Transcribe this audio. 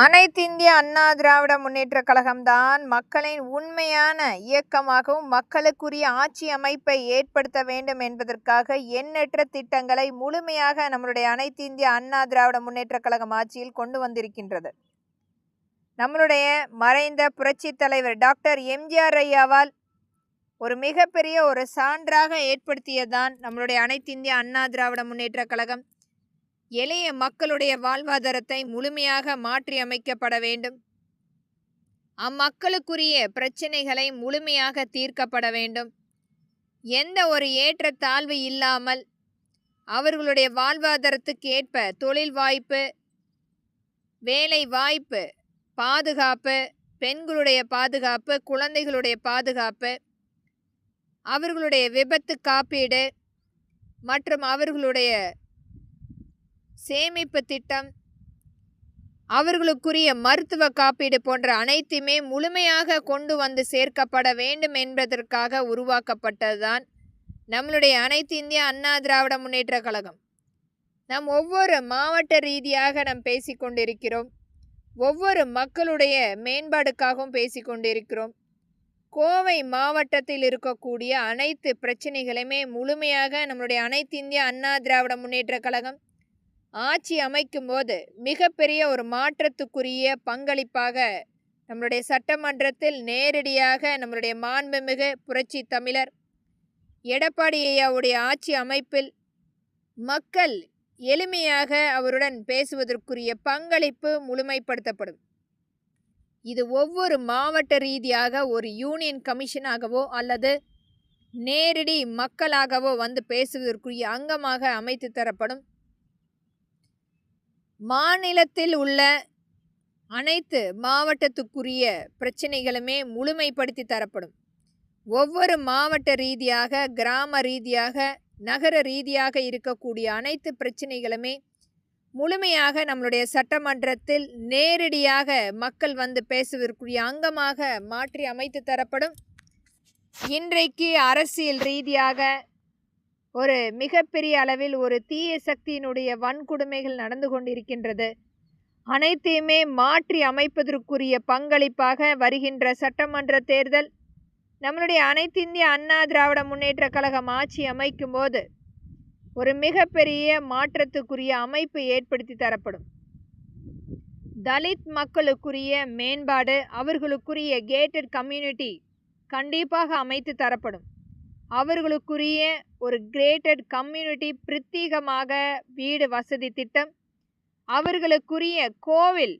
அனைத்திந்திய அண்ணா திராவிட முன்னேற்ற கழகம்தான் மக்களின் உண்மையான இயக்கமாகவும் மக்களுக்குரிய ஆட்சி அமைப்பை ஏற்படுத்த வேண்டும் என்பதற்காக எண்ணற்ற திட்டங்களை முழுமையாக நம்மளுடைய அனைத்திந்திய அண்ணா திராவிட முன்னேற்ற கழகம் ஆட்சியில் கொண்டு வந்திருக்கின்றது. நம்மளுடைய மறைந்த புரட்சி தலைவர் டாக்டர் எம்ஜிஆர் ஐயாவால் ஒரு மிகப்பெரிய ஒரு சான்றாக ஏற்படுத்தியதான் நம்மளுடைய அனைத்திந்திய அண்ணா திராவிட முன்னேற்ற கழகம். எளிய மக்களுடைய வாழ்வாதாரத்தை முழுமையாக மாற்றி அமைக்கப்பட வேண்டும். அம்மக்களுக்குரிய பிரச்சனைகளை முழுமையாக தீர்க்கப்பட வேண்டும். எந்த ஒரு ஏற்றத்தாழ்வு இல்லாமல் அவர்களுடைய வாழ்வாதாரத்துக்கு ஏற்ப தொழில் வாய்ப்பு, வேலை வாய்ப்பு, பாதுகாப்பு, பெண்களுடைய பாதுகாப்பு, குழந்தைகளுடைய பாதுகாப்பு, அவர்களுடைய விபத்து காப்பீடு மற்றும் அவர்களுடைய சேமிப்பு திட்டம், அவர்களுக்குரிய மருத்துவ காப்பீடு போன்ற அனைத்துமே முழுமையாக கொண்டு வந்து சேர்க்கப்பட வேண்டும் என்பதற்காக உருவாக்கப்பட்டதுதான் நம்மளுடைய அனைத்து இந்திய அண்ணா திராவிட முன்னேற்ற கழகம். நாம் ஒவ்வொரு மாவட்ட ரீதியாக நாம் பேசிக்கொண்டிருக்கிறோம். ஒவ்வொரு மக்களுடைய மேம்பாடுக்காகவும் பேசிக்கொண்டிருக்கிறோம். கோவை மாவட்டத்தில் இருக்கக்கூடிய அனைத்து பிரச்சனைகளையுமே முழுமையாக நம்மளுடைய அனைத்து இந்திய அண்ணா திராவிட முன்னேற்ற கழகம் ஆட்சி அமைக்கும் போது மிகப்பெரிய ஒரு மாற்றத்துக்குரிய பங்களிப்பாக நம்மளுடைய சட்டமன்றத்தில் நேரடியாக நம்மளுடைய மாண்புமிகு புரட்சி தமிழர் எடப்பாடி ஐயாவுடைய ஆட்சி அமைப்பில் மக்கள் எளிமையாக அவருடன் பேசுவதற்குரிய பங்களிப்பு முழுமைப்படுத்தப்படும். இது ஒவ்வொரு மாவட்ட ரீதியாக ஒரு யூனியன் கமிஷனாகவோ அல்லது நேரடி மக்களாகவோ வந்து பேசுவதற்குரிய அங்கமாக அமைத்து தரப்படும். மாநிலத்தில் உள்ள அனைத்து மாவட்டத்துக்குரிய பிரச்சனைகளுமே முழுமைப்படுத்தி தரப்படும். ஒவ்வொரு மாவட்ட ரீதியாக, கிராம ரீதியாக, நகர ரீதியாக இருக்கக்கூடிய அனைத்து பிரச்சனைகளுமே முழுமையாக நம்மளுடைய சட்டமன்றத்தில் நேரடியாக மக்கள் வந்து பேசுவதற்குரிய அங்கமாக மாற்றி அமைத்து தரப்படும். இன்றைக்கு அரசியல் ரீதியாக ஒரு மிகப்பெரிய அளவில் ஒரு தீய சக்தியினுடைய வன்கொடுமைகள் நடந்து கொண்டிருக்கின்றது. அனைத்தையுமே மாற்றி அமைப்பதற்குரிய பங்களிப்பாக வருகின்ற சட்டமன்ற தேர்தல் நம்மளுடைய அனைத்திந்திய அண்ணா திராவிட முன்னேற்ற கழகம் ஆட்சி அமைக்கும் போது ஒரு மிகப்பெரிய மாற்றத்துக்குரிய அமைப்பு ஏற்படுத்தி தரப்படும். தலித் மக்களுக்குரிய மேம்பாடு, அவர்களுக்குரிய கேட்டட் கம்யூனிட்டி கண்டிப்பாக அமைத்து தரப்படும். அவர்களுக்குரிய ஒரு கிரேட்டட் கம்யூனிட்டி பிரத்யேகமாக வீடு வசதி திட்டம், அவர்களுக்குரிய கோவில்